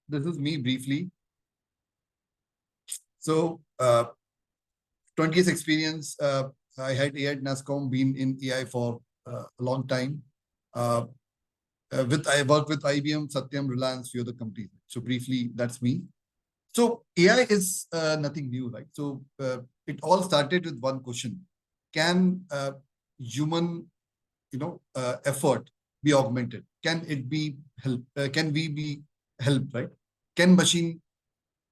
this is me briefly. So 20 years experience. I had AI at nasscom, been in AI for a long time. I worked with IBM, Satyam, Reliance, few other companies. So briefly, that's me. So AI is nothing new, right? So it all started with one question: can human, effort be augmented? Can it be help? Can we be helped? Right? Can machine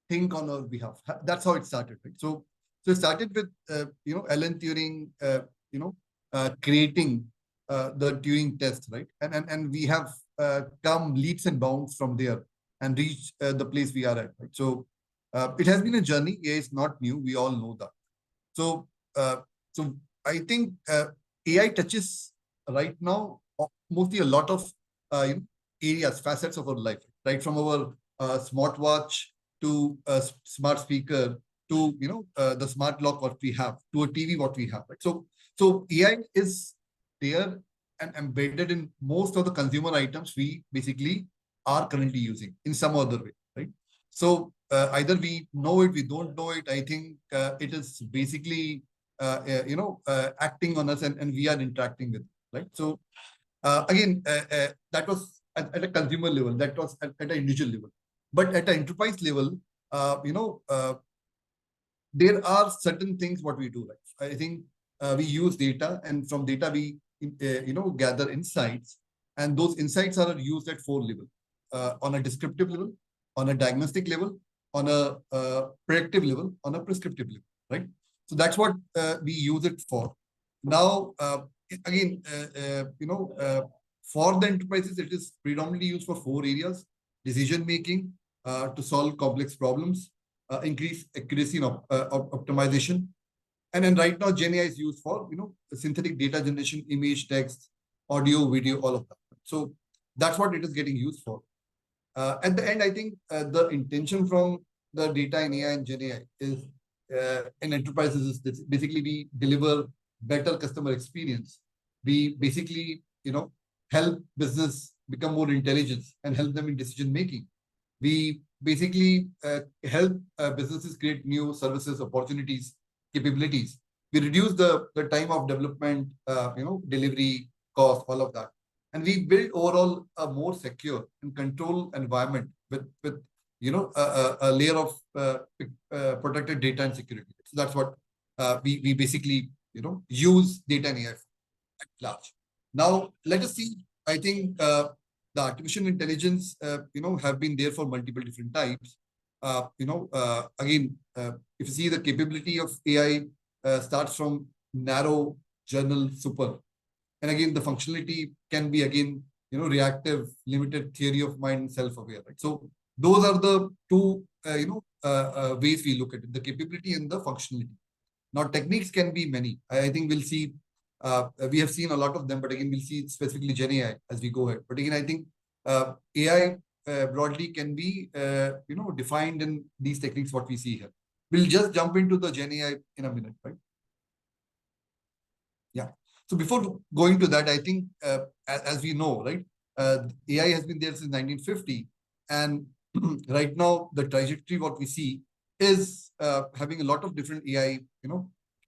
think on our behalf? That's how it started, right? So it started with Alan Turing, creating the Turing test, right? And we have come leaps and bounds from there and reached the place we are at, right? So it has been a journey. AI is not new. We all know that. So so I think AI touches right now mostly a lot of areas, facets of our life, right? From our smartwatch to a smart speaker to the smart lock what we have to a TV what we have, right? So AI is there and embedded in most of the consumer items we basically are currently using in some other way, right? So either we know it, we don't know it. I think it is basically acting on us, and we are interacting with it, right? So again, that was at a consumer level, that was at an individual level, but at an enterprise level, there are certain things what we do, right? I think we use data, and from data we gather insights, and those insights are used at four levels: on a descriptive level, on a diagnostic level, on a predictive level, on a prescriptive level, right? So that's what we use it for. Now, again, for the enterprises, it is predominantly used for four areas: decision making, to solve complex problems, increase accuracy and optimization. And then right now, GenAI is used for synthetic data generation, image, text, audio, video, all of that. So that's what it is getting used for. At the end, I think the intention from the data in AI and GenAI is in enterprises is this. Basically we deliver better customer experience. We basically help business become more intelligent and help them in decision making. We basically help businesses create new services, opportunities, capabilities. We reduce the time of development, delivery, cost, all of that. And we build overall a more secure and controlled environment with a layer of protected data and security. So that's what we basically use data and AI at large. Now let us see. I think the artificial intelligence have been there for multiple different types. Again, if you see the capability of AI starts from narrow, journal, super. And again, the functionality can be again, reactive, limited, theory of mind, self-aware, right? So those are the two, ways we look at it: the capability and the functionality. Now, techniques can be many. I think we'll see. We have seen a lot of them, but again, we'll see specifically GenAI as we go ahead. But again, I think AI broadly can be, defined in these techniques. What we see here. We'll just jump into the GenAI in a minute, right? Yeah. So before going to that, I think as we know, right, AI has been there since 1950, and right now the trajectory what we see is having a lot of different AI,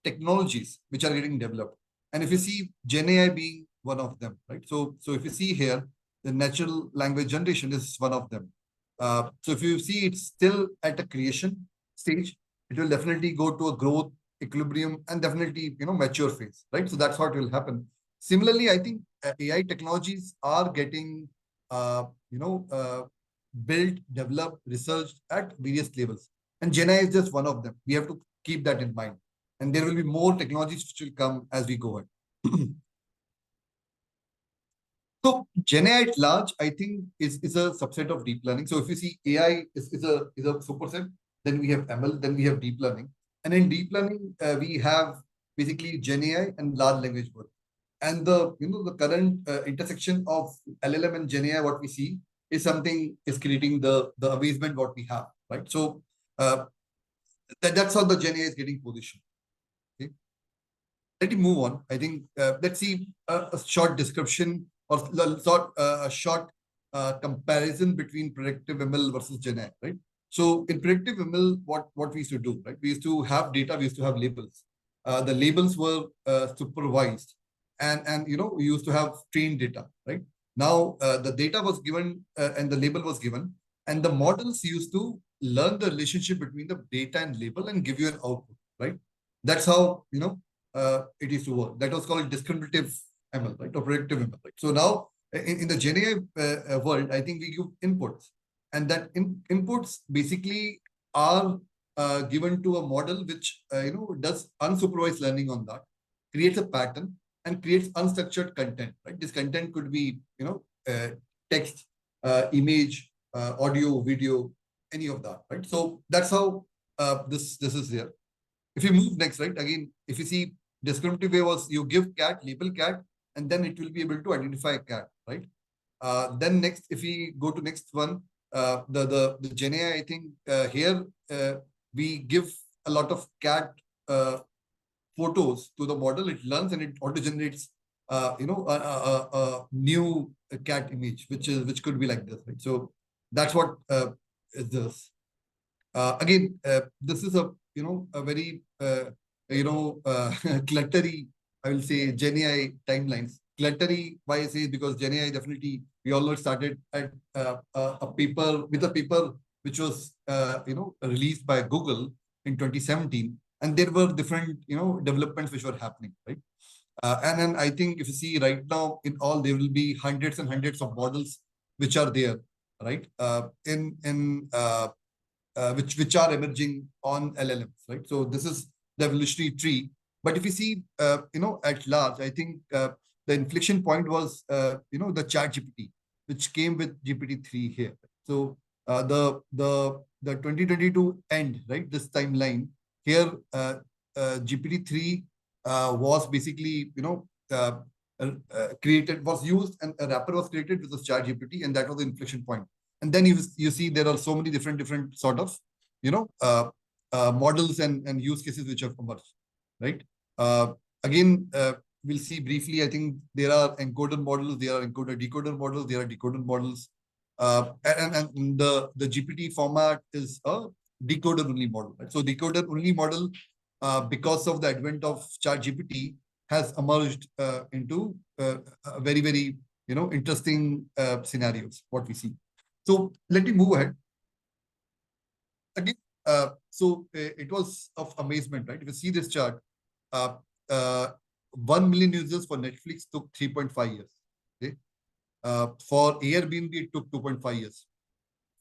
technologies which are getting developed. And if you see GenAI being one of them, right? So if you see here, the natural language generation is one of them. So if you see it's still at a creation stage, it will definitely go to a growth, equilibrium, and definitely mature phase, right? So that's what will happen. Similarly, I think AI technologies are getting built, developed, researched at various levels, and GenAI is just one of them. We have to keep that in mind, and there will be more technologies which will come as we go ahead. So GenAI at large, I think, is a subset of deep learning. So if you see AI is a superset, then we have ML, then we have deep learning. And in deep learning, we have basically GenAI and large language model. And the current intersection of LLM and GenAI, what we see is something is creating the amazement what we have, right? So that's how the GenAI is getting positioned. Okay. Let me move on. I think let's see a short description or a short comparison between predictive ML versus GenAI, right? So in predictive ML, what we used to do, right? We used to have data, we used to have labels. The labels were supervised, and we used to have trained data, right? Now the data was given and the label was given, and the models used to learn the relationship between the data and label and give you an output, right? That's how it used to work. That was called discriminative ML, right, or predictive ML, right? So now in the GenAI world, I think we give inputs, and that inputs basically are given to a model which does unsupervised learning on that, creates a pattern, and creates unstructured content. Right, this content could be text, image, audio, video, any of that. Right, so that's how this is there. If you move next, right, again, if you see discriminative way was you give cat, label cat, and then it will be able to identify a cat, right? Then next, if we go to next one, the GenAI, I think here we give a lot of cat photos to the model. It learns and it auto generates a new cat image, which could be like this, right? So that's what is this. Again, this is a very cluttery, I will say, GenAI timelines. Cluttery, why I say, because GenAI definitely, we all started at a paper which was released by Google in 2017, and there were different developments which were happening, right? And then I think if you see right now in all, there will be hundreds and hundreds of models which are there, right? Which are emerging on LLMs, right? So this is the evolutionary tree. But if you see, at large, I think the inflection point was, the Chat GPT, which came with GPT-3 here. So the 2022 end, right? This timeline here, GPT-3 was basically, created, was used, and a wrapper was created with the Chat GPT, and that was the inflection point. And then you see there are so many different sort of models and use cases which have emerged, right? Again, we'll see briefly. I think there are encoder models, there are encoder decoder models, there are decoder models, and the GPT format is a decoder only model, right? So decoder only model, because of the advent of Chat GPT, has emerged into very interesting scenarios. What we see. So let me move ahead. Again, it was of amazement, right? If you see this chart, 1 million users for Netflix took 3.5 years. Okay, for Airbnb it took 2.5 years.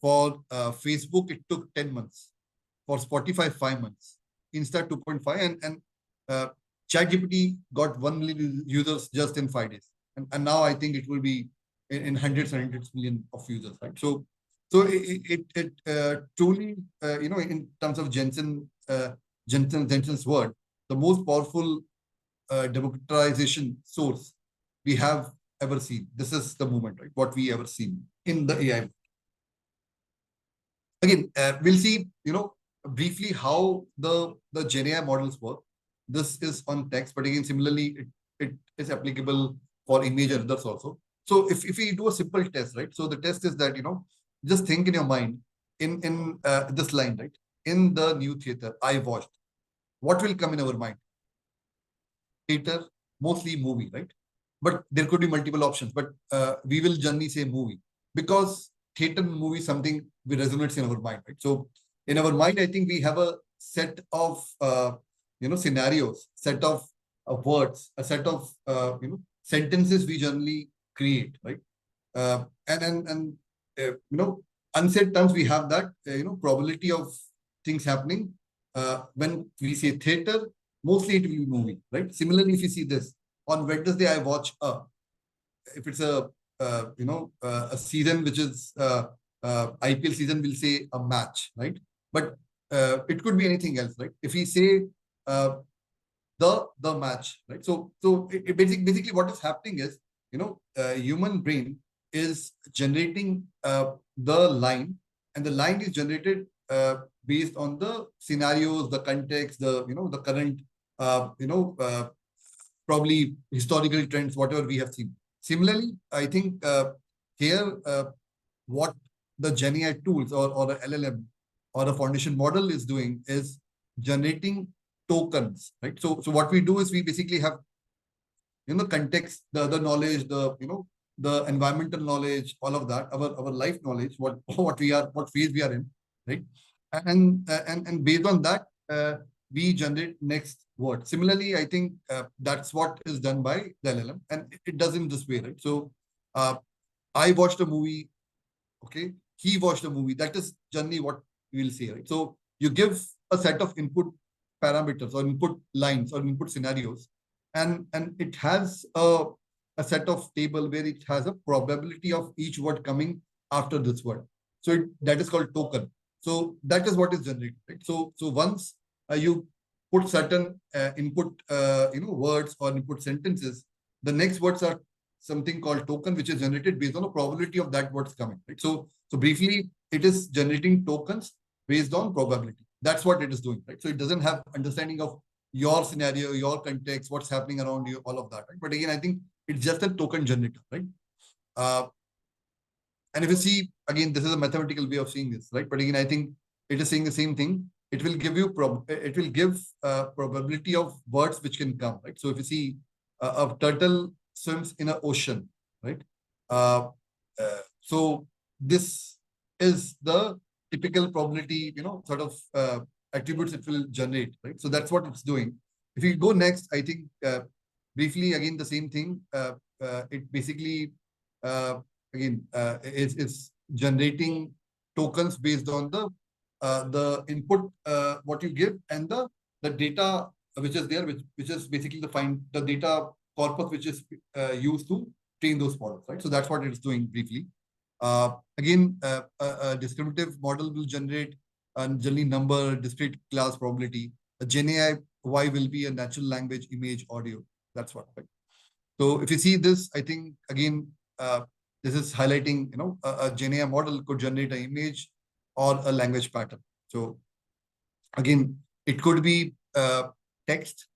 For Facebook it took 10 months. For Spotify 5 months. Insta 2.5, and ChatGPT got 1 million users just in 5 days, and now I think it will be in hundreds and hundreds million of users, right? So it truly, in terms of Jensen's word, the most powerful democratization source we have ever seen. This is the movement, right? What we ever seen in the AI. Again, we'll see, briefly how the GenAI models work. This is on text, but again, similarly, it is applicable for image and others also. So if we do a simple test, right? So the test is that, just think in your mind, in this line, right? In the new theater I watched, what will come in our mind? Theater, mostly movie, right? But there could be multiple options, but we will generally say movie, because theater and movie is something we resonates in our mind, right? So in our mind, I think we have a set of scenarios, set of words, a set of sentences we generally create, right? And unsaid terms, we have that probability of things happening. When we say theater, mostly it will be movie, right? Similarly, if you see this, on Wednesday I watch if it's a season which is IPL season, we'll say a match, right? But it could be anything else, right? If we say the match, right? So basically what is happening is, human brain is generating the line, and the line is generated based on the scenarios, the context, the current probably historical trends, whatever we have seen. Similarly, I think here what the GenAI tools or a LLM or a foundation model is doing is generating tokens, right? So what we do is we basically have, context, the knowledge, the environmental knowledge, all of that, our life knowledge, what phase we are in, right? And based on that, we generate next word. Similarly, I think that's what is done by the LLM, and it does in this way, right? So uh, I watched a movie, okay, he watched a movie. That is generally what we will say, right? So you give a set of input parameters or input lines or input scenarios, and it has a set of table where it has a probability of each word coming after this word. So that is called token. So that is what is generated, right? So once you put certain input words or input sentences, the next words are something called token, which is generated based on a probability of that what's coming, right? So briefly, it is generating tokens based on probability. That's what it is doing, right? So it doesn't have understanding of your scenario, your context, what's happening around you, all of that, right? But again, I think it's just a token generator, right? Uh, and if you see, again, this is a mathematical way of seeing this, right? But again, I think it is saying the same thing. It will give you it will give probability of words which can come, right? So if you see a turtle swims in an ocean, right? Uh, so this is the typical probability, sort of attributes it will generate, right? So that's what it's doing. If you go next, I think briefly again the same thing. It basically again it's generating tokens based on the input what you give and the data which is there, which is basically the data corpus which is used to train those models, right? So that's what it is doing briefly. Again, a discriminative model will generate generally number, discrete class probability. A GenAI Y will be a natural language, image, audio. That's what, right? So if you see this, I think again, this is highlighting, a GenAI model could generate an image or a language pattern. So again, it could be text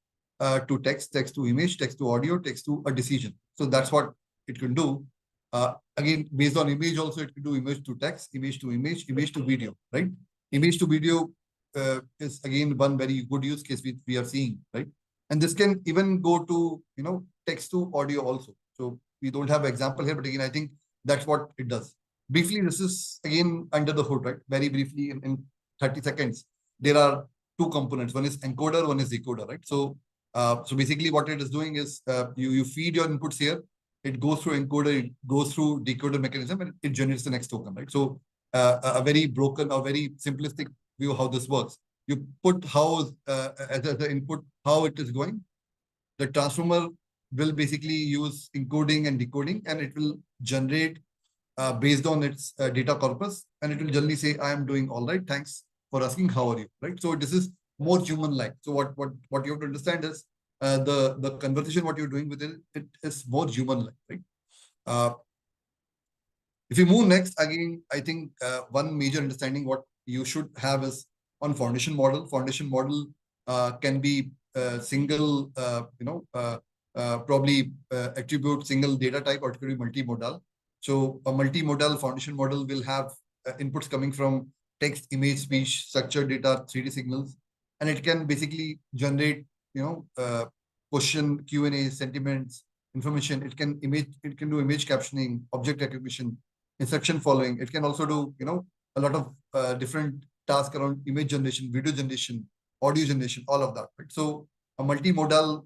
to text, text to image, text to audio, text to a decision. So that's what it can do. Again, based on image also, it can do image to text, image to image, image to video, right? Image to video is again one very good use case we are seeing, right? And this can even go to, text to audio also. So we don't have an example here, but again, I think that's what it does. Briefly, this is again under the hood, right? Very briefly in 30 seconds. There are two components. One is encoder, one is decoder, right? So basically what it is doing is you feed your inputs here, it goes through encoder, it goes through decoder mechanism, and it generates the next token, right? So a very broken or very simplistic view of how this works. You put how as the input, how it is going. The transformer will basically use encoding and decoding, and it will generate based on its data corpus, and it will generally say, I am doing all right. Thanks for asking, how are you, right? So this is more human-like. So what you have to understand is the conversation, what you're doing with it is more human-like, right? If you move next, again, I think one major understanding what you should have is on foundation model. Foundation model can be single, probably attribute single data type, or it could be multi-modal. So a multi-modal foundation model will have inputs coming from text, image, speech, structured data, 3D signals, and it can basically generate, question, Q&A, sentiments, information. It can do image captioning, object recognition, instruction following. It can also do, a lot of different tasks around image generation, video generation, audio generation, all of that, right? So a multimodal,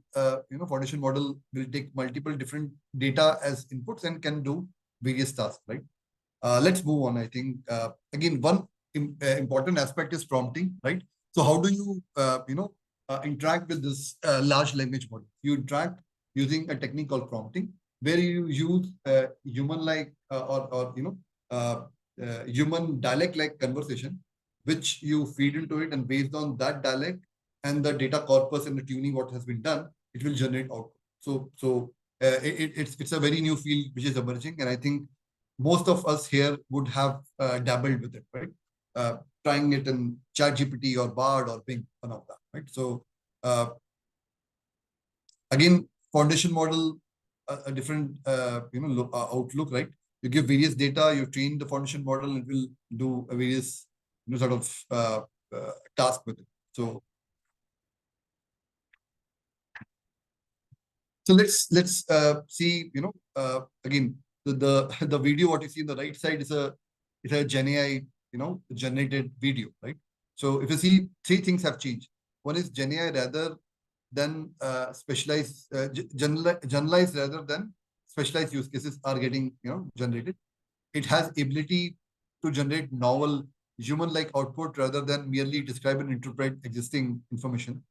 foundation model will take multiple different data as inputs and can do various tasks, right? Let's move on. I think, again, one important aspect is prompting, right? So how do you, interact with this large language model? You interact using a technique called prompting, where you use human-like or human dialect-like conversation, which you feed into it, and based on that dialect and the data corpus and the tuning what has been done, it will generate output. So it's a very new field which is emerging, and I think most of us here would have dabbled with it, right? Trying it in ChatGPT or Bard or Bing, one of that, right? So again, foundation model, a different outlook, right? You give various data, you train the foundation model, and it will do a various sort of task with it. So let's see, again, the video what you see on the right side is a GenAI, generated video, right? So if you see, three things have changed. One is GenAI rather than generalized rather than specialized use cases are getting generated. It has ability to generate novel human-like output rather than merely describe and interpret existing information.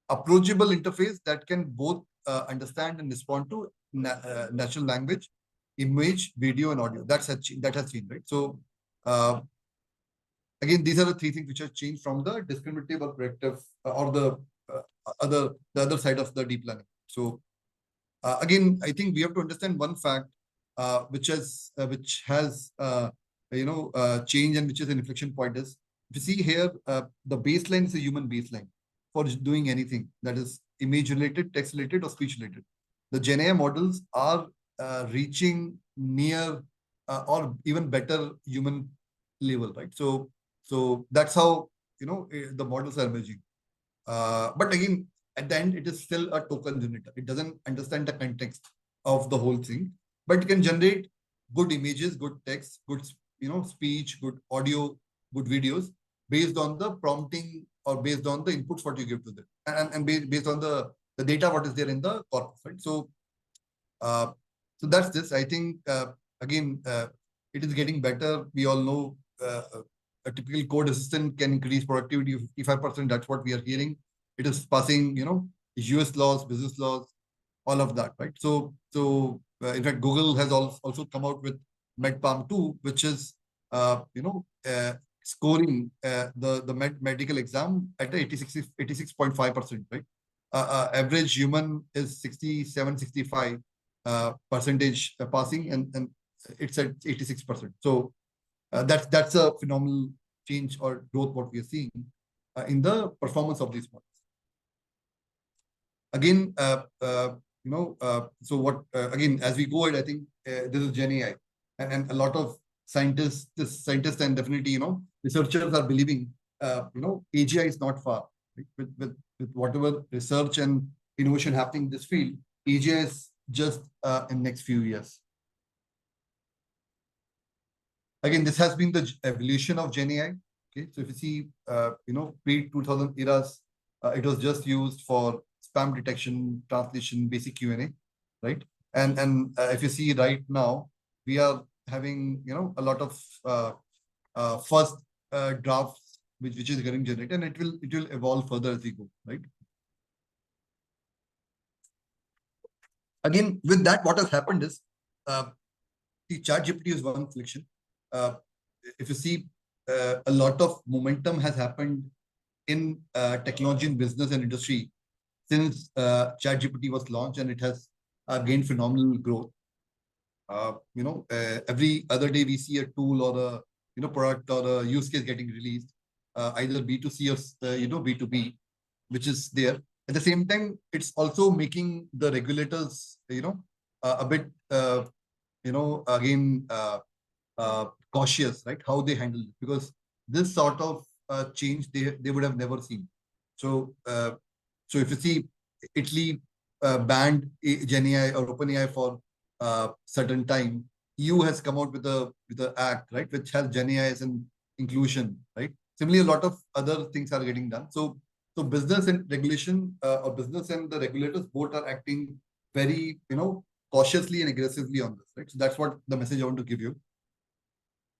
Approachable interface that can both understand and respond to natural language, image, video, and audio. That has changed, right? So again, these are the three things which have changed from the discriminative or predictive or the other side of the deep learning. So again, I think we have to understand one fact which has changed and which is an inflection point is, if you see here, the baseline is a human baseline for doing anything that is image related, text related, or speech related. The GenAI models are reaching near or even better human level, right? So that's how the models are emerging. But again, at the end, it is still a token generator. It doesn't understand the context of the whole thing, but it can generate good images, good text, good speech, good audio, good videos based on the prompting or based on the inputs what you give to them, and based on the data what is there in the corpus, right? Uh, so that's this. I think again, it is getting better. We all know a typical code assistant can increase productivity of 55%. That's what we are hearing. It is passing, US laws, business laws, all of that, right? In fact, Google has also come out with MedPalm 2, which is, scoring the medical exam at 86.5%, right? Average human is 67, 65 percentage passing, and it's at 86%. So that's a phenomenal change or growth what we are seeing in the performance of these models. Again, so what again, as we go ahead, I think this is GenAI, and a lot of scientists and definitely researchers are believing AGI is not far, right? With whatever research and innovation happening in this field, AGI is just in next few years. Again, this has been the evolution of GenAI. Okay, so if you see, pre-2000 eras, it was just used for spam detection, translation, basic Q&A, right? And if you see right now, we are having a lot of first drafts which is getting generated, and it will evolve further as we go, right? Again, with that, what has happened is the ChatGPT is one inflection. If you see, a lot of momentum has happened in technology and business and industry since ChatGPT was launched, and it has gained phenomenal growth. Every other day we see a tool or a product or a use case getting released, either B2C or B2B, which is there. At the same time, it's also making the regulators a bit again cautious, right? How they handle it, because this sort of change they would have never seen. So if you see, Italy banned GenAI or OpenAI for certain time. EU has come out with the act, right, which has GenAI as an inclusion, right? Similarly, a lot of other things are getting done. So business and regulation, or business and the regulators both are acting very cautiously and aggressively on this, right? So that's what the message I want to give you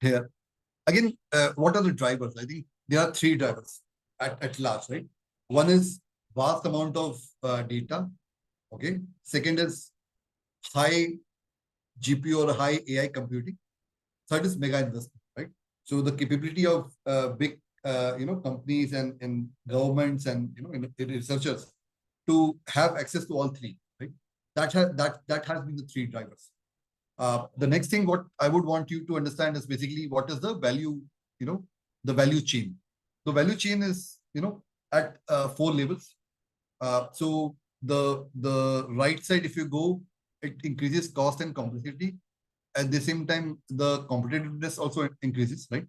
here. Again, what are the drivers? I think there are three drivers at large, right? One is vast amount of data. Okay. Second is high GPU or high AI computing. Third is mega investment, right? So the capability of big companies and governments and researchers to have access to all three, right? That has been the three drivers. The next thing what I would want you to understand is basically what is the value, the value chain. The value chain is at 4 levels. So the right side, if you go, it increases cost and complexity. at the same time, the competitiveness also increases, right?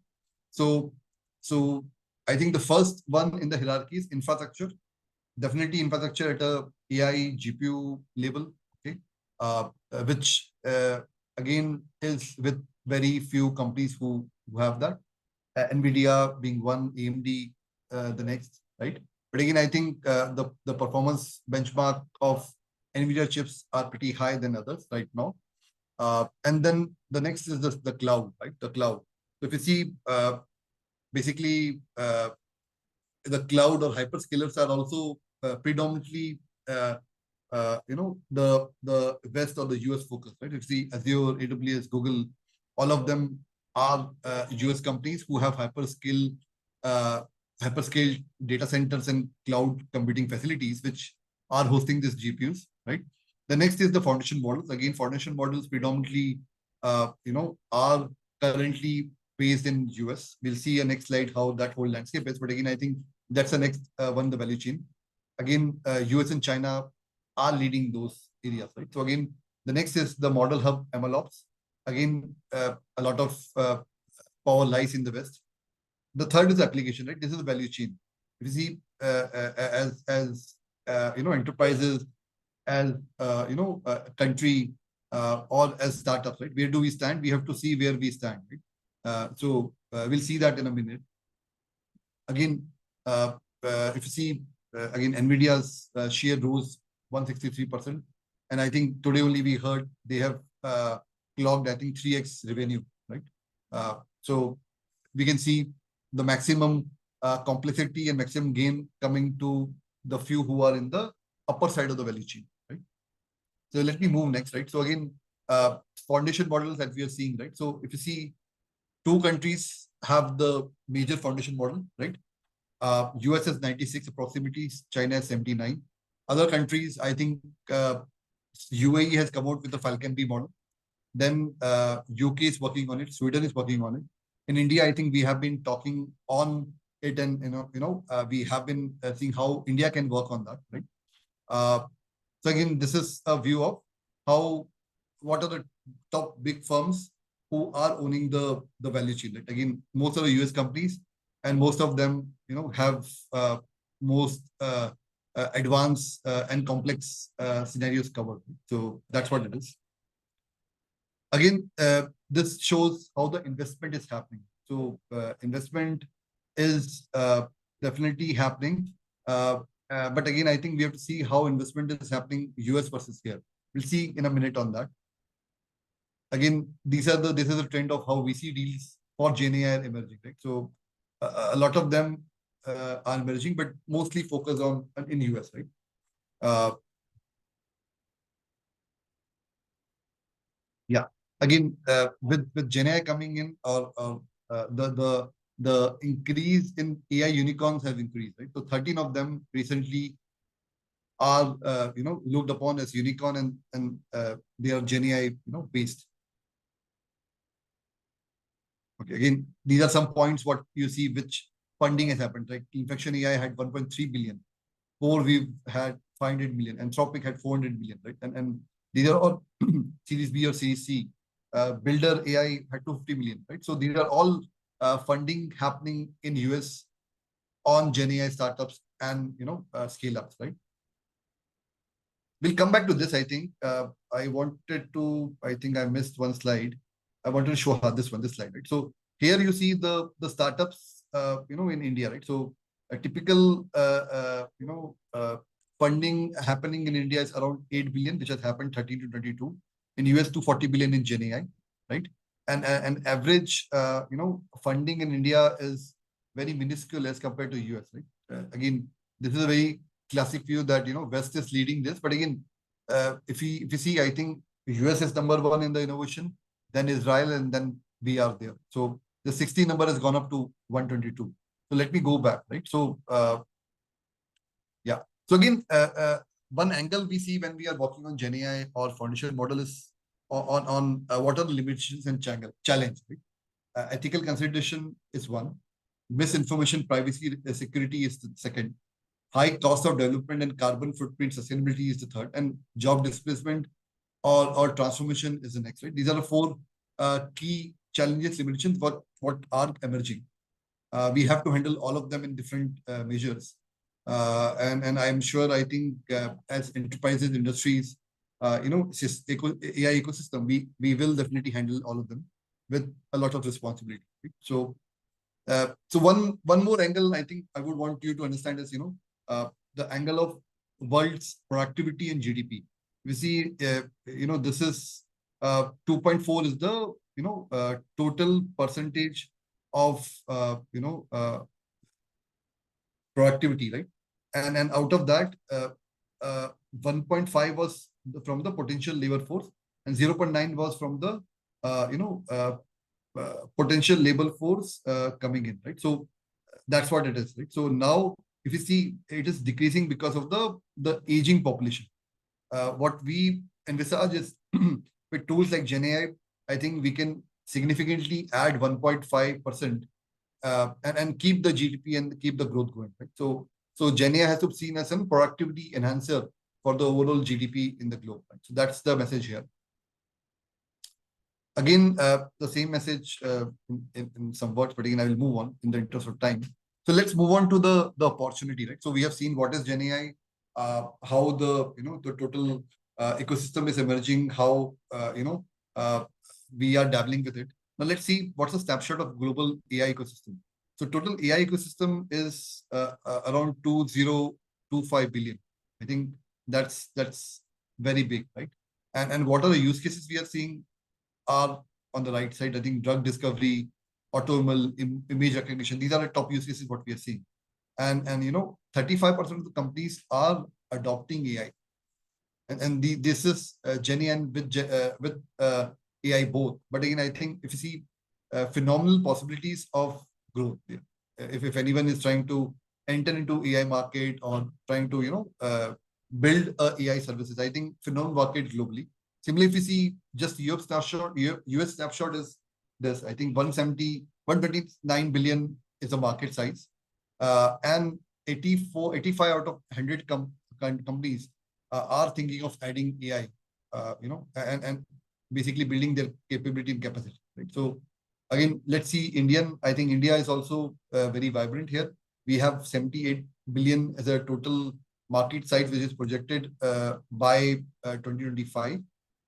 So, so I think the first one in the hierarchy is infrastructure. Definitely infrastructure at a AI GPU level, okay, which again is with very few companies who have that. Nvidia being one, AMD the next, right? But again, I think the performance benchmark of Nvidia chips are pretty high than others right now. And then the next is the cloud, right? The cloud. So if you see, basically, the cloud or hyperscalers are also predominantly, the West or the US focus, right? If you see Azure, AWS, Google, all of them are US companies who have uh, hyperscale data centers and cloud computing facilities, which are hosting these GPUs, right? The next is the foundation models. Again, foundation models predominantly, are currently based in US. We'll see a next slide how that whole landscape is. But again, I think that's the next one, the value chain. Again, US and China are leading those areas, right? So again, the next is the model hub MLOps. Again, a lot of power lies in the West. The third is application, right? This is the value chain. If you see, as enterprises, as country, or as startups, right? Where do we stand? We have to see where we stand, right? We'll see that in a minute. Again, if you see, again, Nvidia's share rose 163%. And I think today only we heard they have clocked, I think, 3x revenue, right? So we can see the maximum complexity and maximum gain coming to the few who are in the upper side of the value chain, right? So let me move next, right? So again, foundation models that we are seeing, right? So if you see, two countries have the major foundation model, right? US has 96 approximately, China has 79. Other countries, I think UAE has come out with the Falcon B model. Then UK is working on it. Sweden is working on it. In India, I think we have been talking on it, and we have been seeing how India can work on that, right? So again, this is a view of what are the top big firms who are owning the value chain, right? Again, most of the US companies, and most of them, have most advanced and complex scenarios covered. So that's what it is. Again, this shows how the investment is happening. So investment is definitely happening. But again, I think we have to see how investment is happening US versus here. We'll see in a minute on that. Again, this is a trend of how we see deals for GenAI emerging, right? So a lot of them are emerging, but mostly focus on in US, right? Yeah. Again, with GenAI coming in, or the increase in AI unicorns have increased, right? So 13 of them recently are looked upon as unicorn, and they are GenAI based. Okay, again, these are some points what you see which funding has happened, right? Infection AI had 1.3 billion. Core we've had 500 million. Anthropic had 400 million, right? And these are all Series B or Series C. Builder AI had 250 million, right? So these are all funding happening in US on GenAI startups and scale ups, right? We'll come back to this. I think I think I missed one slide. I wanted to show how this slide, right? So here you see the startups, in India, right? So a typical, funding happening in India is around 8 billion, which has happened 13 to 22. In US, 240 billion in GenAI, right? And average, funding in India is very minuscule as compared to US, right? Again, this is a very classic view that West is leading this, but again, if you see, I think US is number one in the innovation, then Israel, and then we are there. So the 60 number has gone up to 122. So let me go back, right? So yeah. So again, one angle we see when we are working on GenAI or foundation model is on what are the limitations and challenge, right? Ethical consideration is one. Misinformation, privacy, security is the second. High cost of development and carbon footprint sustainability is the third, and job displacement or transformation is the next, right? These are the four key challenges, limitations, what are emerging. We have to handle all of them in different measures. And I'm sure, I think, as enterprises, industries, AI ecosystem, we will definitely handle all of them with a lot of responsibility. Right? So one more angle I think I would want you to understand is, the angle of world's productivity and GDP. We see, this is 2.4 is the, total percentage of, productivity, right? And out of that, 1.5 was from the potential labor force, and 0.9 was from the, potential labor force coming in, right? So that's what it is, right? So now, if you see, it is decreasing because of the aging population. What we envisage is with tools like GenAI, I think we can significantly add 1.5% and keep the GDP and keep the growth going, right? So GenAI has to be seen as a productivity enhancer for the overall GDP in the globe, right? So that's the message here. Again, the same message in some words, but again, I will move on in the interest of time. So let's move on to the opportunity, right? So we have seen what is GenAI, how the total ecosystem is emerging, how we are dabbling with it. Now let's see what's a snapshot of global AI ecosystem. So total AI ecosystem is around 2025 billion. I think that's very big, right? And what are the use cases we are seeing are on the right side. I think drug discovery, automobile, image recognition. These are the top use cases what we are seeing. And 35% of the companies are adopting AI. And this is GenAI and with AI both. But again, I think if you see phenomenal possibilities of growth, if anyone is trying to enter into AI market or trying to build AI services, I think phenomenal market globally. Similarly, if you see just Europe snapshot, US snapshot is this. I think 129 billion is the market size, and 85 out of 100 companies are thinking of adding AI, and basically building their capability and capacity. Right. So again, let's see I think India is also very vibrant here. We have 78 billion as a total market size, which is projected by 2025.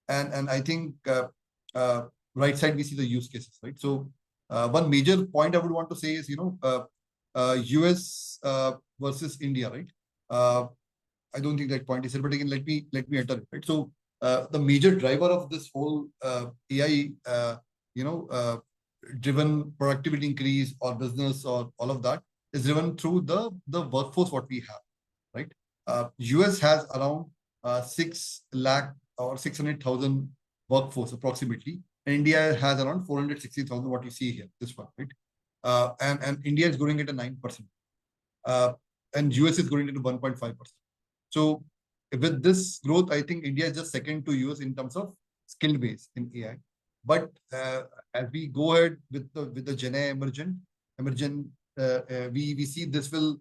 And I think right side, we see the use cases, right? So one major point I would want to say is, US versus India, right? I don't think that point is here, but again, let me enter it, right? So the major driver of this whole AI, driven productivity increase or business or all of that is driven through the workforce what we have, right? US has around 6 lakh or 600,000 workforce approximately. And India has around 460,000, what you see here, this one, right? And India is growing at a 9%. And US is growing at a 1.5%. So with this growth, I think India is just second to US in terms of skill base in AI. But as we go ahead with the GenAI emergent, we see this will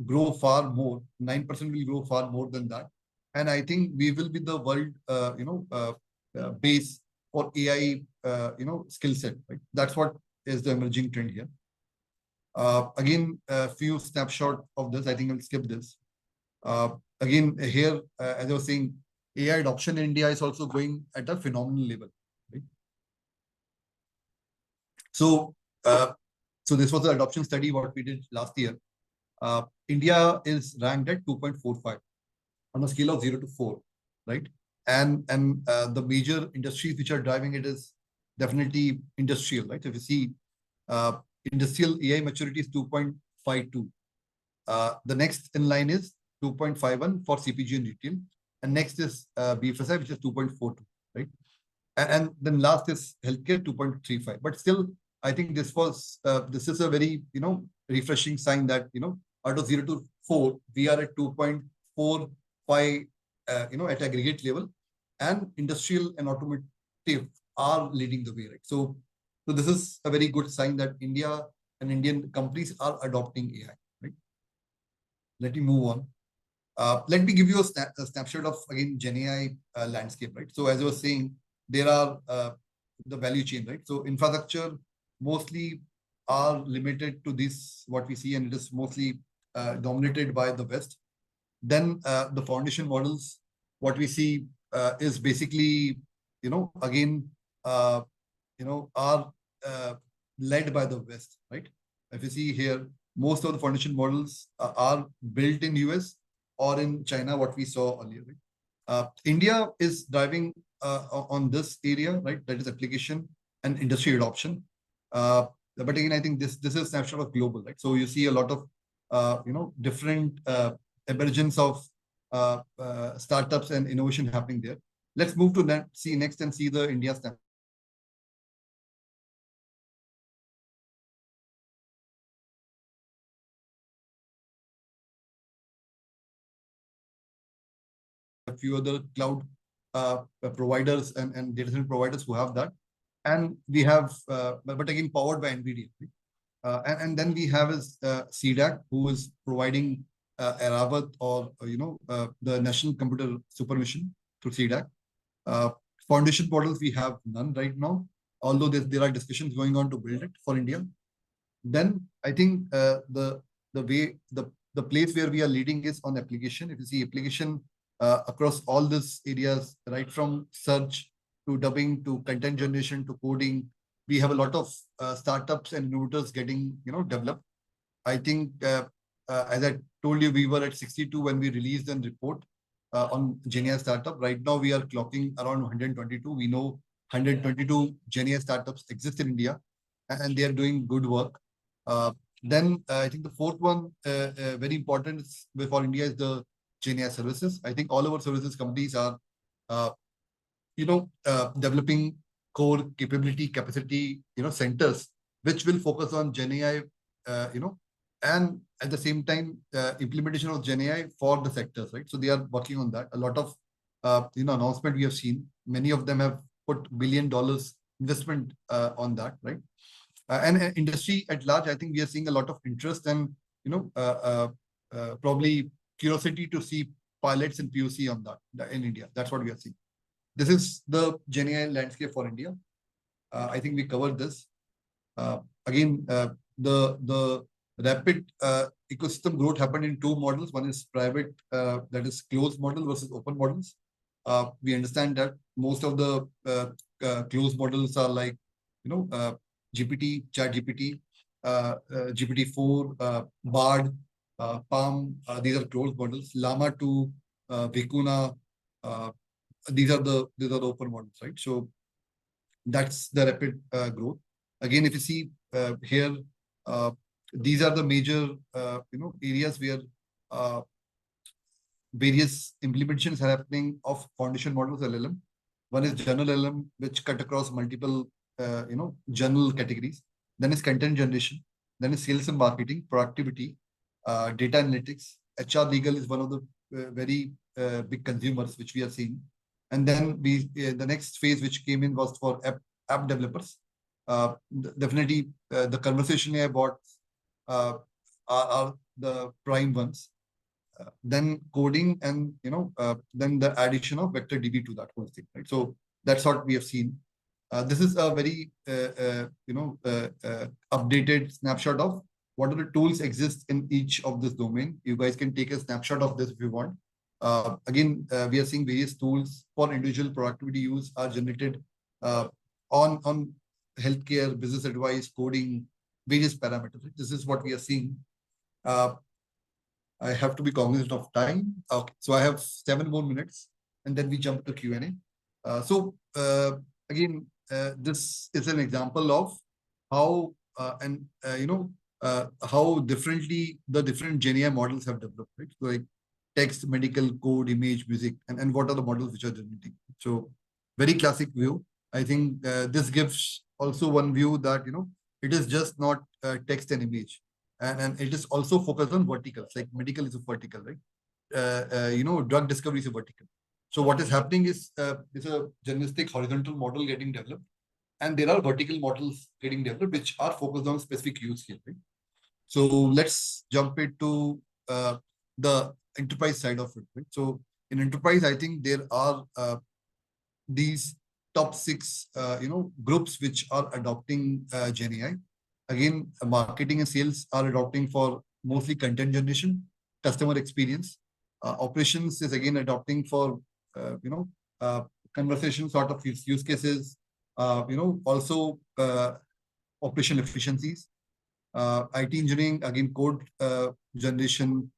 grow far more. 9% will grow far more than that. And I think we will be the world, base for AI, skill set, right? That's what is the emerging trend here. Again, a few snapshot of this. I think I'll skip this. Again, here, as I was saying, AI adoption in India is also going at a phenomenal level, right? So this was the adoption study what we did last year. India is ranked at 2.45 on a scale of 0 to 4, right? And the major industries which are driving it is definitely industrial, right? So if you see industrial AI maturity is 2.52. The next in line is 2.51 for CPG and retail. And next is BFSI, which is 2.42, right? And then last is healthcare, 2.35. But still, I think this is a very, refreshing sign that, out of 0 to 4, we are at 2.45, at aggregate level, and industrial and automotive are leading the way, right? So this is a very good sign that India and Indian companies are adopting AI, right? Let me move on. Let me give you a snapshot of, again, GenAI landscape, right? So as I was saying, there are the value chain, right? So infrastructure mostly are limited to this, what we see, and it is mostly dominated by the West. Then the foundation models, what we see is basically, again, uh, are led by the West, right? If you see here, most of the foundation models are built in US or in China, what we saw earlier. Right? India is driving on this area, right? That is application and industry adoption. But again, I think this is a snapshot of global, right? So you see a lot of different emergence of startups and innovation happening there. Let's move to next and see the India snapshot. A few other cloud providers and data center providers who have that. And we have, but again, powered by Nvidia. Right? And then we have is CDAC, who is providing Aravat or, the National Computer Supervision through CDAC. Foundation models, we have none right now, although there are discussions going on to build it for India. Then I think the place where we are leading is on application. If you see application across all these areas, right from search to dubbing to content generation to coding, we have a lot of startups and innovators getting developed. I think as I told you, we were at 62 when we released a report on GenAI startup. Right now we are clocking around 122. We know 122 GenAI startups exist in India, and they are doing good work. Then I think the fourth one, very important for India, is the GenAI services. I think all our services companies are, developing core capability, capacity, centers, which will focus on GenAI, and at the same time, implementation of GenAI for the sectors, right? So they are working on that. A lot of, announcement we have seen. Many of them have put $1 billion investment on that, right? And industry at large, I think we are seeing a lot of interest and probably curiosity to see pilots and POC on that in India. That's what we are seeing. This is the GenAI landscape for India. I think we covered this. Again, the rapid ecosystem growth happened in two models. One is private, that is closed model versus open models. We understand that most of the closed models are like, GPT, ChatGPT, GPT-4, Bard, Palm. These are closed models. Llama 2, Vicuna. These are the open models, right? So that's the rapid growth. Again, if you see here, these are the major areas where various implementations are happening of foundation models LLM. One is general LLM, which cut across multiple general categories. Then is content generation. Then is sales and marketing, productivity, data analytics. HR legal is one of the very big consumers which we are seeing. And then the next phase which came in was for app developers. Definitely, the conversation AI bots are the prime ones. Then coding and then the addition of vector DB to that whole thing, right? So that's what we have seen. This is a very updated snapshot of what are the tools exist in each of this domain. You guys can take a snapshot of this if you want. Again, we are seeing various tools for individual productivity use are generated on healthcare, business advice, coding, various parameters. Right? This is what we are seeing. I have to be cognizant of time. Okay, so I have 7 more minutes, and then we jump to Q&A. Again, this is an example of how how differently the different GenAI models have developed, right? So like text, medical, code, image, music, and what are the models which are generating. So very classic view. I think this gives also one view that, it is just not text and image. And it is also focused on verticals, like medical is a vertical, right? Drug discovery is a vertical. So what is happening is there's a generalistic horizontal model getting developed, and there are vertical models getting developed, which are focused on specific use case, right? So let's jump into the enterprise side of it, right? So in enterprise, I think there are these top 6, groups which are adopting GenAI. Again, marketing and sales are adopting for mostly content generation, customer experience. Operations is again adopting for, conversation sort of use cases, also operational efficiencies. IT engineering, again, code generation,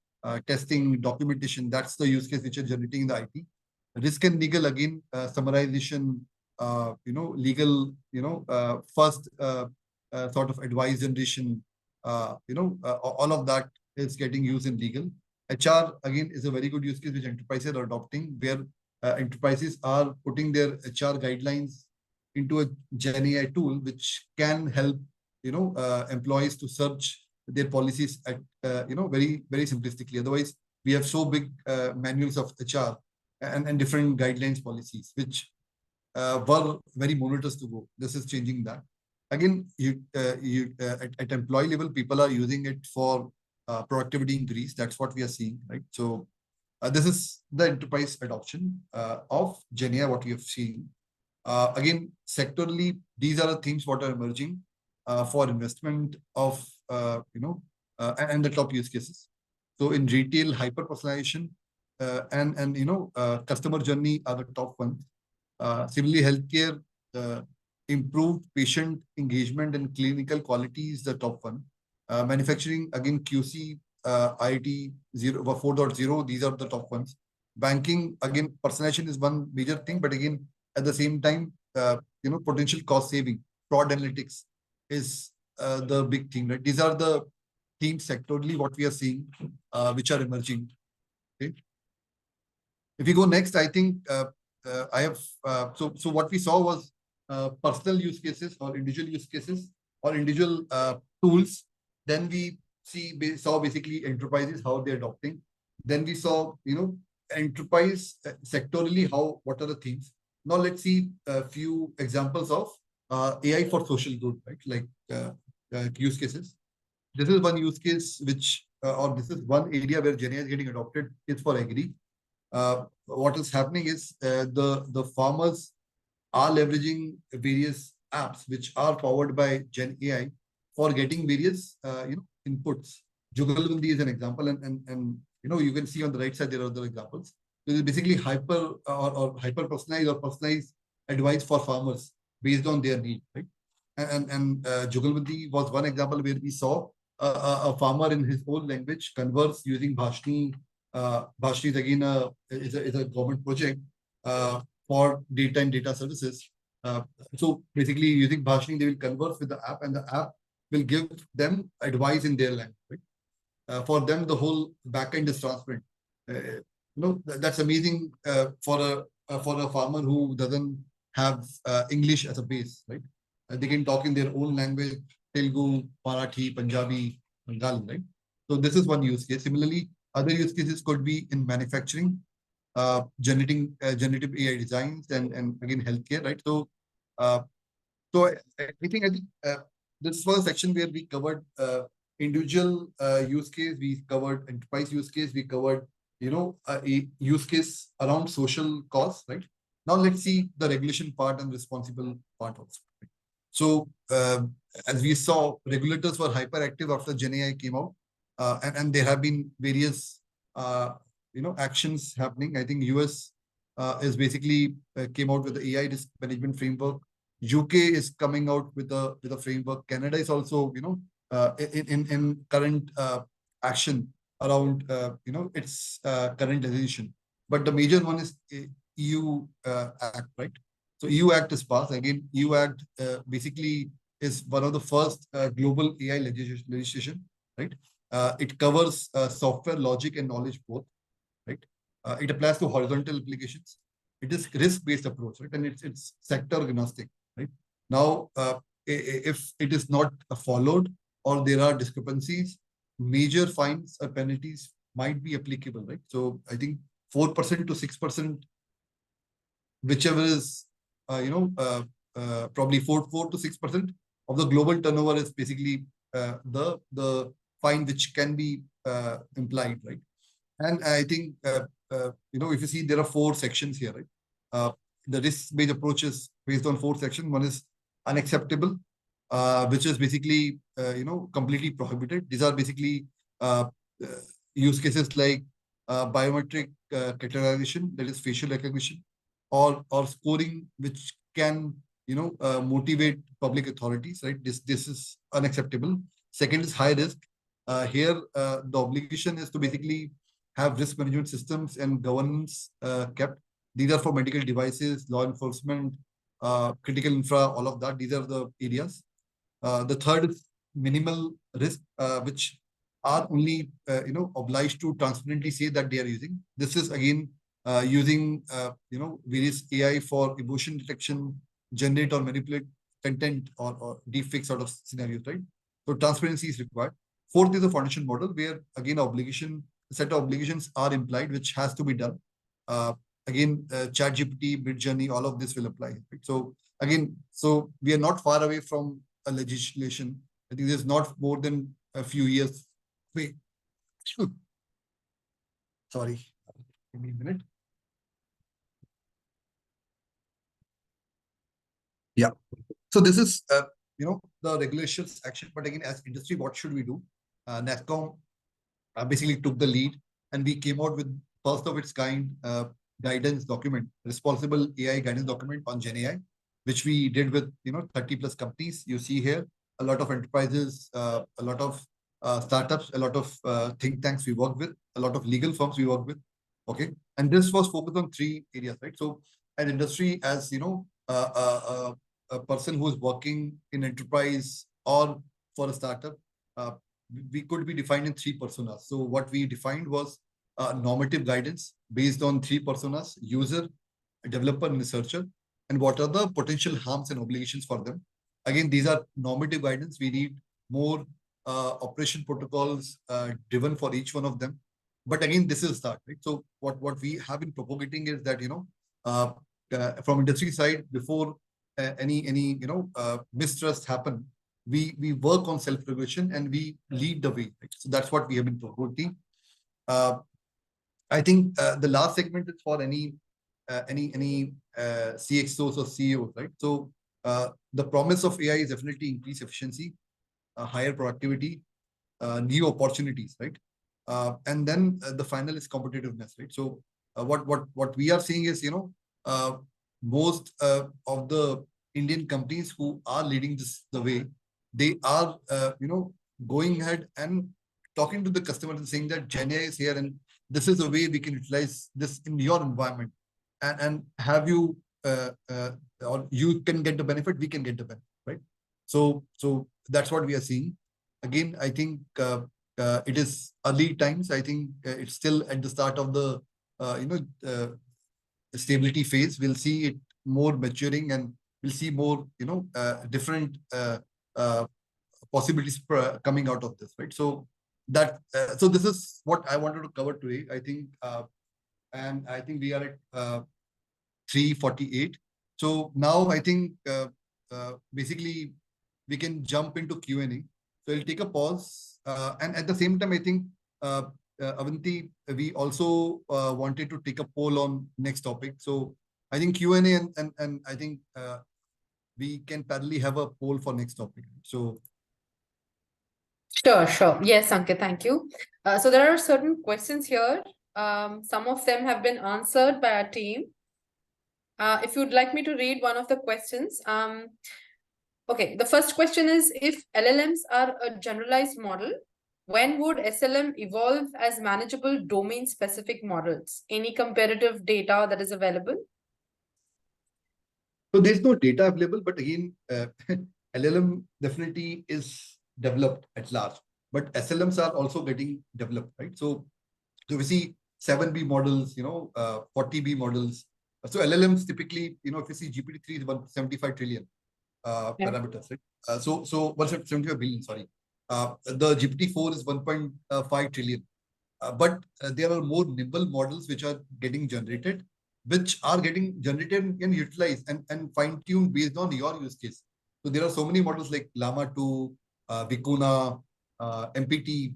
testing, documentation, that's the use case which are generating in the IT. Risk and legal, again, summarization, legal, first sort of advice generation, all of that is getting used in legal. HR, again, is a very good use case which enterprises are adopting, where enterprises are putting their HR guidelines into a GenAI tool, which can help employees to search their policies at very, very simplistically. Otherwise, we have so big manuals of HR and different guidelines policies, which were very monotonous to go. This is changing that. Again, at employee level, people are using it for productivity increase. That's what we are seeing, right? So this is the enterprise adoption of GenAI, what we have seen. Again, sectorally, these are the themes what are emerging for investment of, and the top use cases. So in retail, hyper personalization and customer journey are the top ones. Similarly, healthcare, improved patient engagement and clinical quality is the top one. Manufacturing, again, QC, IT 4.0, these are the top ones. Banking, again, personalization is one major thing, but again, at the same time, potential cost saving, fraud analytics is the big thing, right? These are the themes sectorally what we are seeing, which are emerging. Okay. If we go next, I think I have so what we saw was personal use cases or individual use cases or individual tools. Then we saw basically enterprises how they're adopting. Then we saw enterprise sectorally what are the themes. Now let's see a few examples of AI for social good, right? Like use cases. This is one use case which, or this is one area where GenAI is getting adopted, is for agri. What is happening is the farmers are leveraging various apps which are powered by GenAI for getting various inputs. Jugalbandi is an example, and you can see on the right side there are other examples. So it's basically hyper personalized or personalized advice for farmers based on their need, right? And Jugalbandi was one example where we saw a farmer in his own language converse using Bhashni. Bhashni is again is a government project for data and data services. So basically, using Bhashni, they will converse with the app, and the app will give them advice in their language. Right? For them, the whole backend is transparent. That's amazing for a farmer who doesn't have English as a base, right? They can talk in their own language, Telugu, Marathi, Punjabi, Bengali, right? So this is one use case. Similarly, other use cases could be in manufacturing, generative AI designs, and again healthcare, right? So I think this was a section where we covered individual use case, we covered enterprise use case, we covered a use case around social cause, right? Now let's see the regulation part and responsible part also. Right? So as we saw, regulators were hyperactive after GenAI came out, and there have been various actions happening. I think US is basically came out with the AI risk management framework. UK is coming out with a framework. Canada is also in current action around its current legislation. But the major one is EU Act, right? So EU Act is passed. Again, EU Act basically is one of the first global AI legislation, right? It covers software, logic, and knowledge both, right? It applies to horizontal applications. It is risk-based approach, right? And it's sector agnostic, right? Now, if it is not followed or there are discrepancies, major fines or penalties might be applicable, right? So I think 4% to 6%, whichever is, probably 4 to 6% of the global turnover is basically the fine which can be implied, right? And I think, if you see, there are 4 sections here, right? The risk-based approach is based on 4 sections. One is unacceptable, which is basically, completely prohibited. These are basically use cases like biometric categorization, that is facial recognition, or scoring, which can, motivate public authorities, right? This is unacceptable. Second is high risk. Here, the obligation is to basically have risk management systems and governance kept. These are for medical devices, law enforcement, critical infra, all of that. These are the areas. The third is minimal risk, which are only obliged to transparently say that they are using. This is again using various AI for emotion detection, generate or manipulate content, or deepfake sort of scenarios, right? So transparency is required. Fourth is a foundation model, where again set of obligations are implied, which has to be done. Again, ChatGPT, Midjourney, all of this will apply. Right? So again, we are not far away from a legislation. I think there's not more than a few years. Wait, sorry, give me a minute. Yeah. So this is, the regulations action. But again, as industry, what should we do? nasscom basically took the lead, and we came out with first of its kind guidance document, responsible AI guidance document on GenAI, which we did with 30 plus companies. You see here a lot of enterprises, a lot of startups, a lot of think tanks we work with, a lot of legal firms we work with. Okay, and this was focused on 3 areas, right? So, an industry, as a person who is working in enterprise or for a startup, we could be defined in 3 personas. So what we defined was normative guidance based on 3 personas: user, developer, and researcher, and what are the potential harms and obligations for them. Again, these are normative guidance. We need more operation protocols driven for each one of them. But again, this is start, right? So what we have been propagating is that from industry side, before any mistrust happen, we work on self-regulation and we lead the way. Right? So that's what we have been promoting. I think the last segment is for any CXOs or CEOs, right? So the promise of AI is definitely increased efficiency, higher productivity, new opportunities, right? And then the final is competitiveness, right? So what we are seeing is most of the Indian companies who are leading the way, they are going ahead and talking to the customers and saying that GenAI is here and this is a way we can utilize this in your environment, and have you or you can get the benefit, we can get the benefit, right? So that's what we are seeing. Again, I think it is early times. I think it's still at the start of the stability phase. We'll see it more maturing, and we'll see more different possibilities coming out of this, right? So so this is what I wanted to cover today. I think and I think we are at 3:48. So now I think basically we can jump into Q&A. So I'll take a pause, and at the same time, I think Avanti, we also wanted to take a poll on next topic. So I think Q&A and I think we can parallelly have a poll for next topic. So Sure. Yes, Ankit, thank you. So there are certain questions here. Some of them have been answered by our team. If you'd like me to read one of the questions. Okay, the first question is, if LLMs are a generalized model, when would SLM evolve as manageable domain-specific models? Any comparative data that is available? So there's no data available, but again, LLM definitely is developed at large, but SLMs are also getting developed, right? So we see 7B models, 40B models. So LLMs typically, if you see GPT-3 is 175 trillion parameters, right? So 175 billion, sorry. The GPT-4 is 1.5 trillion. But there are more nimble models which are getting generated, and utilized and fine-tuned based on your use case. So there are so many models like Llama 2, Vicuna, MPT,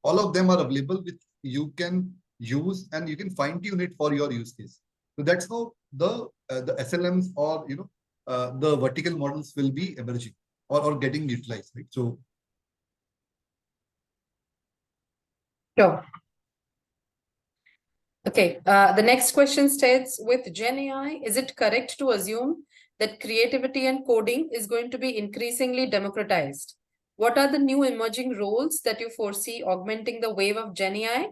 all of them are available, which you can use and you can fine-tune it for your use case. So that's how the SLMs or the vertical models will be emerging or getting utilized, right? So sure. Okay, the next question states, with GenAI, is it correct to assume that creativity and coding is going to be increasingly democratized? What are the new emerging roles that you foresee augmenting the wave of GenAI?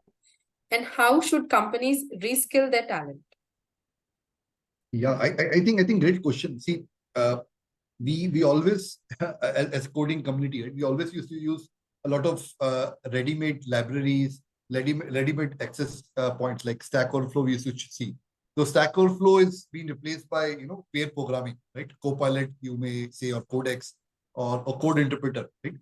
And how should companies reskill their talent? yeah, I think great question. See, we always as coding community, right, we always used to use a lot of ready-made libraries, ready-made access points like Stack Overflow we used to see. So Stack Overflow is being replaced by pair programming, right? Copilot, you may say, or Codex, or code interpreter, right?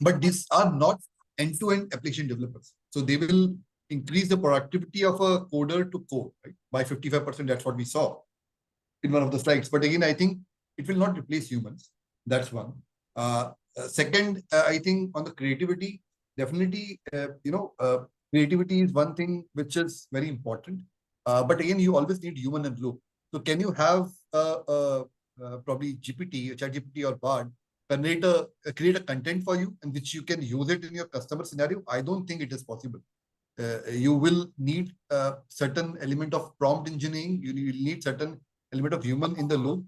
But these are not end-to-end application developers. So they will increase the productivity of a coder to code, right, by 55%. That's what we saw in one of the slides. But again, I think it will not replace humans. That's one. Second, I think on the creativity, definitely, creativity is one thing which is very important. But again, you always need human in loop. So can you have probably GPT, ChatGPT or Bard create a content for you in which you can use it in your customer scenario? I don't think it is possible. You will need a certain element of prompt engineering. You will need certain element of human in the loop,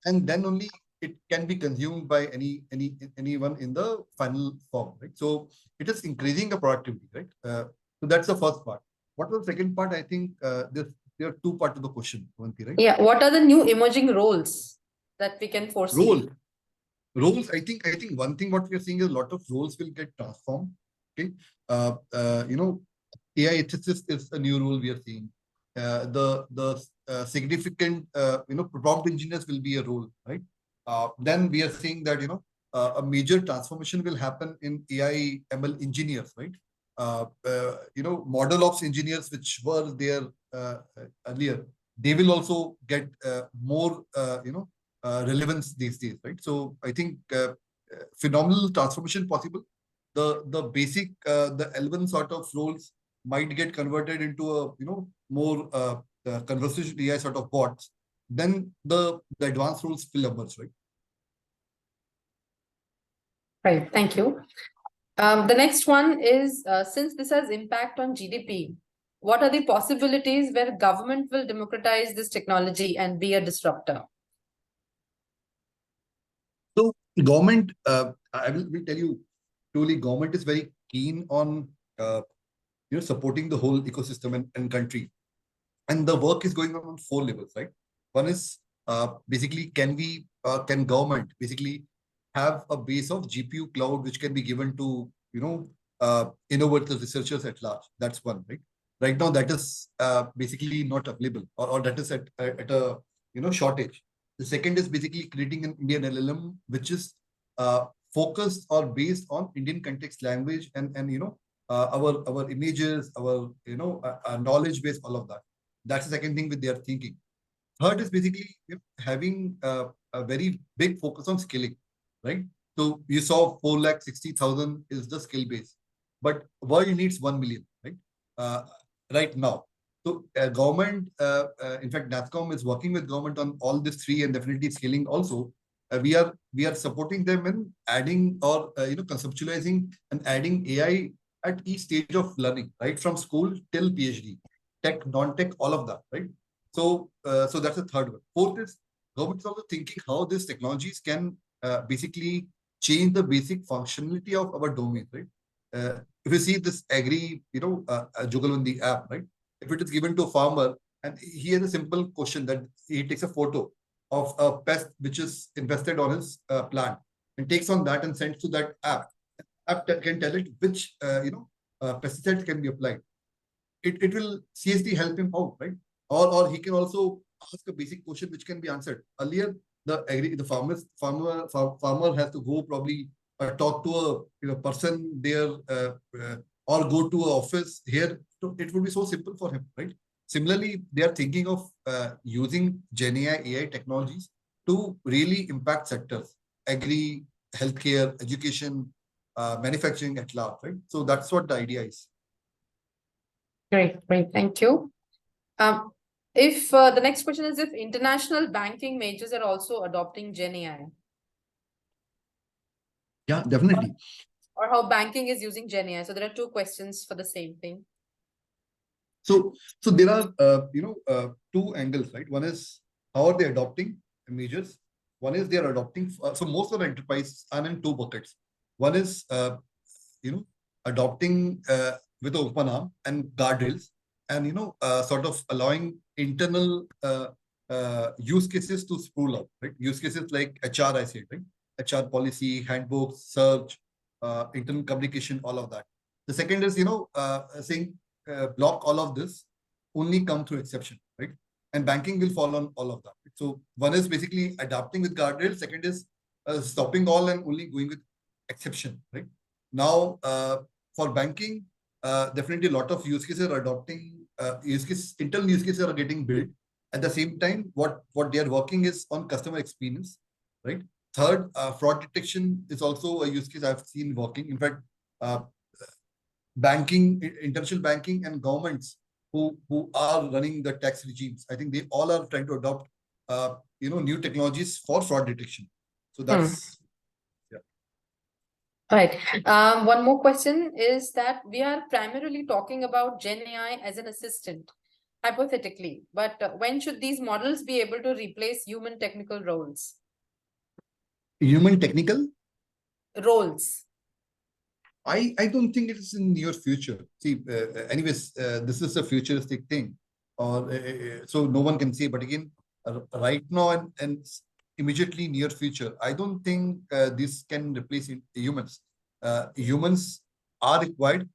and then only it can be consumed by anyone in the final form, right? So it is increasing the productivity, right? So that's the first part. What was the second part? I think there are two parts of the question, Avanti, right? Yeah, what are the new emerging roles that we can foresee? Roles, I think one thing what we are seeing is a lot of roles will get transformed. Okay, AI ethicist is a new role we are seeing. The significant prompt engineers will be a role, right? Then we are seeing that a major transformation will happen in AI ML engineers, right? Model ops engineers which were there earlier, they will also get more relevance these days, right? So I think phenomenal transformation possible. The basic the L1 sort of roles might get converted into a more conversational AI sort of bots. Then the advanced roles will emerge, right? Right, thank you. The next one is, since this has impact on GDP, what are the possibilities where government will democratize this technology and be a disruptor? So government, I will tell you, truly, government is very keen on supporting the whole ecosystem and country. And the work is going on 4 levels, right? One is basically can government basically have a base of GPU cloud which can be given to innovative researchers at large. That's one, right? Right now that is basically not available, or that is at a shortage. The second is basically creating an Indian LLM which is focused or based on Indian context language and our images, our knowledge base, all of that. That's the second thing with their thinking. Third is basically having a very big focus on scaling, right? So you saw 460,000 is the skill base, but world needs 1 million, right? Right now. So government, in fact, nasscom is working with government on all these 3 and definitely scaling also. We are supporting them in adding or conceptualizing and adding AI at each stage of learning, right from school till PhD, tech, non-tech, all of that, right? So that's the third one. Fourth is government is also thinking how these technologies can basically change the basic functionality of our domain, right? If you see this agri, Jugalbandi app, right? If it is given to a farmer and he has a simple question that he takes a photo of a pest which is infested on his plant and takes on that and sends to that app. App can tell it which pesticides can be applied. It will CSD help him out, right? Or he can also ask a basic question which can be answered. Earlier, the farmer has to go probably talk to a person there or go to an office here. So it would be so simple for him, right? Similarly, they are thinking of using GenAI AI technologies to really impact sectors, agri, healthcare, education, manufacturing at large, right? So that's what the idea is. Great, thank you. If the next question is if international banking majors are also adopting GenAI. Yeah, definitely. Or how banking is using GenAI. So there are two questions for the same thing. So there are two angles, right? One is how are they adopting measures? One is they are adopting. So most of the enterprises are in two buckets. One is adopting with open arm and guardrails, and sort of allowing internal use cases to spool up, right? Use cases like HR, I said, right? HR policy, handbooks, search, internal communication, all of that. The second is saying block all of this, only come through exception, right? And banking will fall on all of that. So one is basically adapting with guardrails. Second is stopping all and only going with exception, right? Now, for banking, definitely a lot of use cases are adopting internal use cases are getting built. At the same time, what they are working is on customer experience, right? Third, fraud detection is also a use case I've seen working. In fact, banking, international banking and governments who are running the tax regimes, I think they all are trying to adopt new technologies for fraud detection. So that's All right. One more question is that we are primarily talking about GenAI as an assistant, hypothetically, but when should these models be able to replace human technical roles? Human technical roles? I don't think it is in near future. See, anyways, this is a futuristic thing, or so no one can say. But again, right now and immediately near future, I don't think this can replace humans. Humans are required.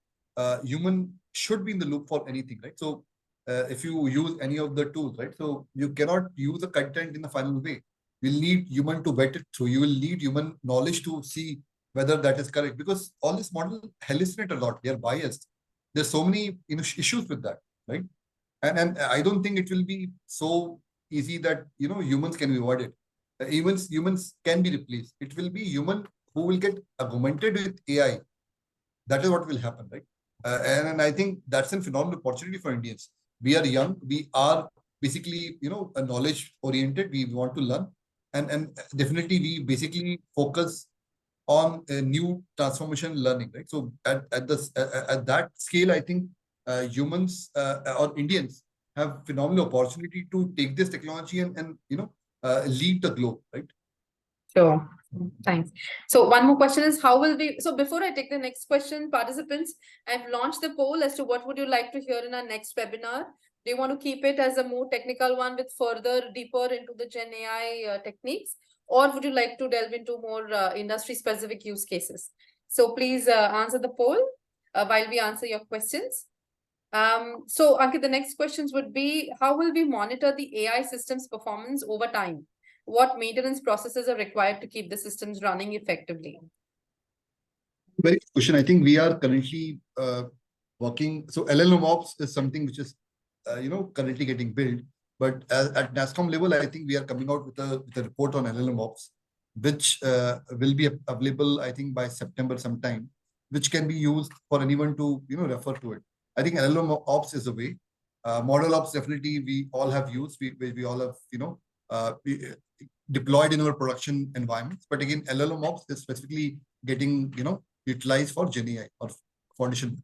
Human should be in the loop for anything, right? So, if you use any of the tools, right? So you cannot use the content in the final way. You'll need human to vet it through. You will need human knowledge to see whether that is correct, because all this model hallucinate a lot. They are biased. There's so many issues with that, right? And I don't think it will be so easy that humans can be avoided. Humans can be replaced. It will be human who will get augmented with AI. That is what will happen, right? And I think that's a phenomenal opportunity for Indians. We are young. We are basically a knowledge oriented. We want to learn, and definitely we basically focus on a new transformation learning, right? So at that scale, I think humans or Indians have phenomenal opportunity to take this technology and lead the globe, right? Sure. Thanks. So one more question is how will we, so before I take the next question, participants, I've launched the poll as to what would you like to hear in our next webinar. Do you want to keep it as a more technical one with further deeper into the Gen AI techniques, or would you like to delve into more industry specific use cases? So please answer the poll while we answer your questions. So Ankit, the next questions would be, how will we monitor the AI system's performance over time? What maintenance processes are required to keep the systems running effectively? Very good question. I think we are currently working. So LLM ops is something which is currently getting built. But at nasscom level, I think we are coming out with a report on LLM ops, which will be available, I think, by September sometime, which can be used for anyone to refer to it. I think LLM ops is a way. Model ops definitely we all have used. We all have deployed in our production environments. But again, LLM ops is specifically getting utilized for GenAI or foundation.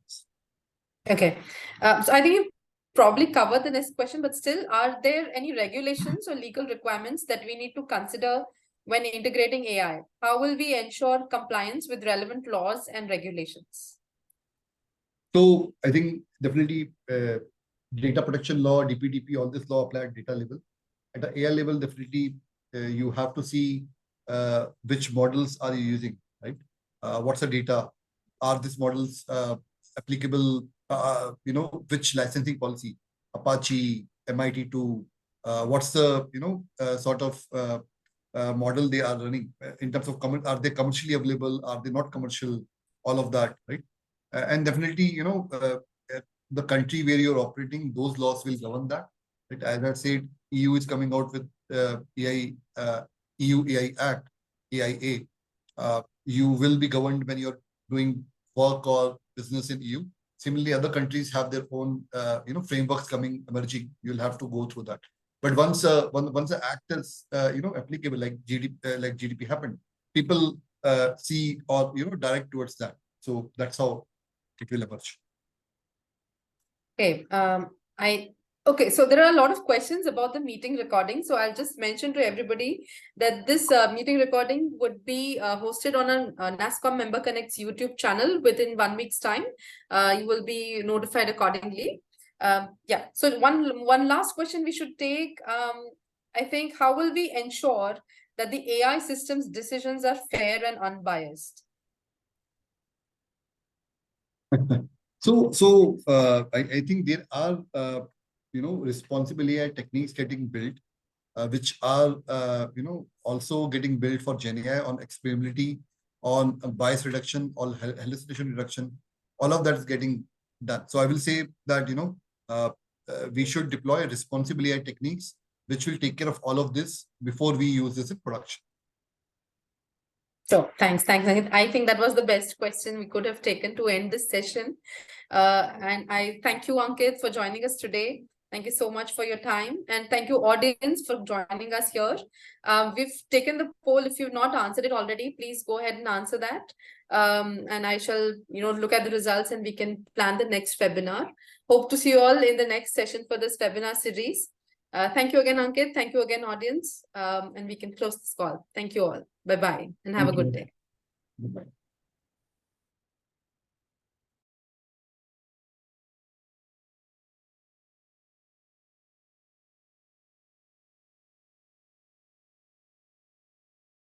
Okay, so I think you probably covered the next question, but still, are there any regulations or legal requirements that we need to consider when integrating AI? How will we ensure compliance with relevant laws and regulations? So I think definitely data protection law, DPDP, all this law apply at data level. At the AI level, definitely you have to see which models are you using, right? What's the data? Are these models applicable? Which licensing policy? Apache, MIT2. What's the sort of model they are running in terms of are they commercially available? Are they not commercial? All of that, right? And definitely, the country where you're operating, those laws will govern that. Right? As I said, EU is coming out with AI, EU AI Act, AIA. You will be governed when you're doing work or business in EU. Similarly, other countries have their own, frameworks emerging. You'll have to go through that. But once the act is, applicable, like GDP happened, people see or direct towards that. So that's how it will emerge. Okay. Okay, so there are a lot of questions about the meeting recording. So I'll just mention to everybody that this meeting recording would be hosted on a NASScom Member Connect's YouTube channel within 1 week's time. You will be notified accordingly. Yeah, so one last question we should take. I think, how will we ensure that the AI system's decisions are fair and unbiased? I think there are responsible AI techniques getting built, which are also getting built for GenAI on explainability, on bias reduction, on hallucination reduction. All of that is getting done. So I will say that we should deploy responsible AI techniques which will take care of all of this before we use this in production. So thanks. I think that was the best question we could have taken to end this session. And I thank you, Ankit, for joining us today. Thank you so much for your time. And thank you, audience, for joining us here. We've taken the poll. If you've not answered it already, please go ahead and answer that. And I shall, look at the results and we can plan the next webinar. Hope to see you all in the next session for this webinar series. Thank you again, Ankit. Thank you again, audience. And we can close this call. Thank you all. Bye-bye and have a good day. Bye-bye.